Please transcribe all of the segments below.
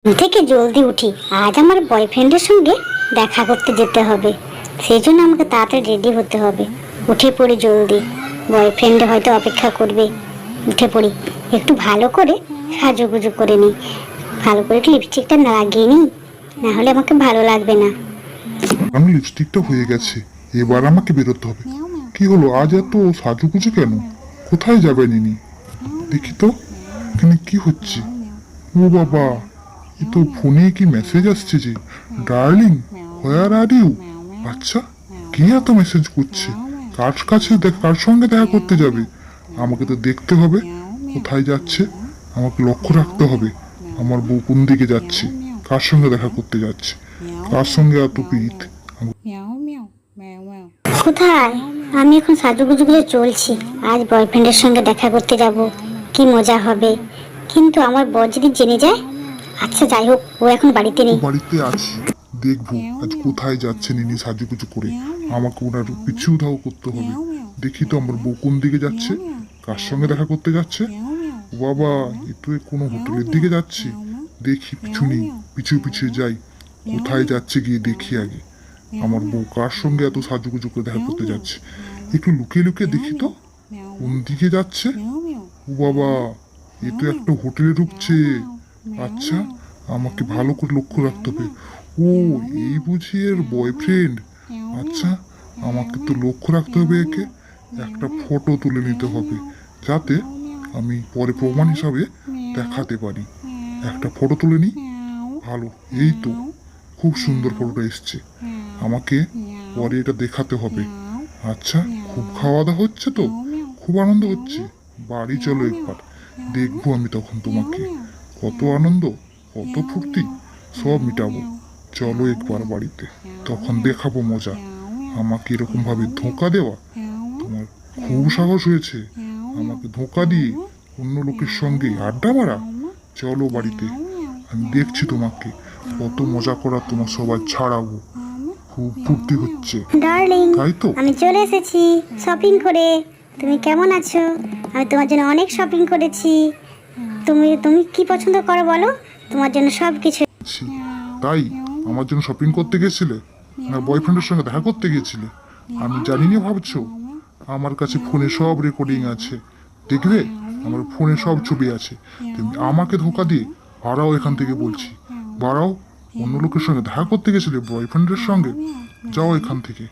ঘুম থেকে জলদি উঠি, আজ আমার বয়ফ্রেন্ডের সঙ্গে দেখা করতে যেতে হবে। সেই জন্য আমাকে তাড়াতাড়ি রেডি হতে হবে। উঠে পড়ি জলদি, বয়ফ্রেন্ড হয়তো অপেক্ষা করবে। উঠে পড়ি, একটু ভালো করে সাজুগুজু করে নিই, ভালো করে একটু লিপস্টিকটা লাগিয়ে নিই, না হলে আমাকে ভালো লাগবে না। আমি লিপস্টিকটা হয়ে গেছে, এবার আমাকে বেরোতে হবে। কি হলো, আজ এত সাজুগুজু কেন? কোথায় যাবে নিনি? দেখি তো এখানে কি হচ্ছে। ও বাবা, এ তো ফোনে কি মেসেজ আসছে যে, ডার্লিং হোয়ার আর ইউ। আচ্ছা, কে এত মেসেজ করছে? কার সঙ্গে দেখা করতে যাবে? আমাকে তো দেখতে হবে কোথায় যাচ্ছে, আমাকে লক্ষ্য রাখতে হবে। আমার বউ কোন দিকে যাচ্ছে, কার সঙ্গে দেখা করতে যাচ্ছে, কার সঙ্গে এত প্রীত। কোথায়? আমি এখন সাজুগুজু করে চলছি, আজ বয়ফ্রেন্ডের সঙ্গে দেখা করতে যাব, কি মজা হবে। কিন্তু আমার বর যদি জেনে যায়। আচ্ছা যাই হোক, ও এখন বাড়িতে তো নেই। বাড়িতে আছি, দেখবো আজ কোথায় যাচ্ছে নিনি সাজুগুজু করে। আমাকে ওনার পিছু ধাও করতে হবে। দেখি তো আমার বউ কোন দিকে যাচ্ছে, কার সঙ্গে দেখা করতে যাচ্ছে। ও বাবা, এ তো কোনো হোটেলের দিকে যাচ্ছে। দেখি পিছু নেই, পিছু পিছু যাই। কোথায় যাচ্ছে গিয়ে দেখি আগে। আমার বউ কার সঙ্গে এত সাজুগুজু করে দেখা করতে যাচ্ছে। একটু লুকিয়ে লুকিয়ে দেখি তো কোন দিকে যাচ্ছে। ও বাবা, এ তো একটা হোটেলে ঢুকছে। আচ্ছা, আমাকে ভালো করে লক্ষ্য রাখতে হবে। ও, এই বুঝি এর বয়ফ্রেন্ড। আচ্ছা, আমাকে তো লক্ষ্য রাখতে হবে একে। একটা ফটো তুলে নিতে হবে, যাতে আমি পরে প্রমাণ হিসাবে দেখাতে পারি। একটা ফটো তুলে নিই। ভালো, এই তো খুব সুন্দর ফটোটা এসছে। আমাকে পরে এটা দেখাতে হবে। আচ্ছা, খুব খাওয়া দাওয়া হচ্ছে তো, খুব আনন্দ হচ্ছে। বাড়ি চলো একবার, দেখবো আমি তখন তোমাকে। কত আনন্দ, কত ফুর্তি, সব মিটাবো। চলো একবার বাড়িতে, তখন দেখাবো মজা। আমাকে এরকম ভাবে ধোঁকা দেওয়া, তোমার খুব সাহস হয়েছে। আমাকে ধোঁকা দিয়ে অন্য লোকের সঙ্গে আড্ডা মারা। চলো বাড়িতে, আমি দেখছি তোমাকে কত মজা করা তোমার সবাই ছাড়াবো। খুব ফুর্তি হচ্ছে, ডার্লিং, তাই তো? আমি চলে এসেছি শপিং করে। তুমি কেমন আছো? আমি তোমার জন্য অনেক শপিং করেছি। তুমি তুমি কি পছন্দ করো বলো, তোমার জন্য সব কিছু। ছি, তাই আমার জন্য শপিং করতে গেছিলে না বয়ফ্রেন্ডের সঙ্গে দেখা করতে গিয়েছিলে? আমি জানি না ভাবছো? আমার কাছে ফোনে সব রেকর্ডিং আছে, দেখবে আমার ফোনে সব ছবি আছে। তুমি আমাকে ধোকা দিয়ে বাড়াও এখান থেকে বলছি, বাড়াও। অন্য লোকের সঙ্গে দেখা করতে গেছিলে বয়ফ্রেন্ডের সঙ্গে? যাও এখান থেকে,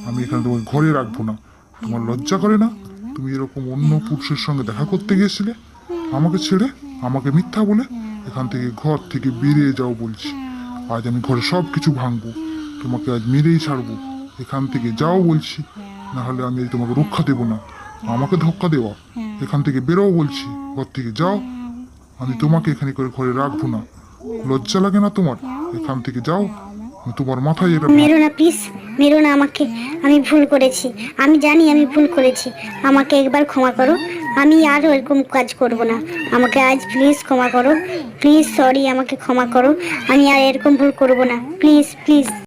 আমি এখানে তোমাকে ঘরে রাখবো না। তোমার লজ্জা করে না? তুমি এরকম অন্য পুরুষের সঙ্গে দেখা করতে গিয়েছিলে আমাকে ছেড়ে, আমাকে মিথ্যা বলে? এখান থেকে ঘর থেকে বেরিয়ে যাও বলছি। আজ আমি ঘরে সব কিছু ভাঙবো, তোমাকে আজ মেরেই ছাড়বো। এখান থেকে যাও বলছি, না হলে আমি তোমাকে রক্ষা দেবো না। আমাকে ধোক্কা দেওয়া, এখান থেকে বেরোও বলছি, ঘর থেকে যাও। আমি তোমাকে এখানে করে ঘরে রাখবো না। লজ্জা লাগে না তোমার? এখান থেকে যাও, আমি তোমার মাথায় এটা মেরো না প্লিজ, মেরো না আমাকে। আমি ভুল করেছি, আমি জানি আমি ভুল করেছি। আমাকে একবার ক্ষমা করো, আমি আর এরকম কাজ করব না। আমাকে আজ প্লিজ ক্ষমা করো, প্লিজ সরি, আমাকে ক্ষমা করো। আমি আর এরকম ভুল করব না, প্লিজ প্লিজ।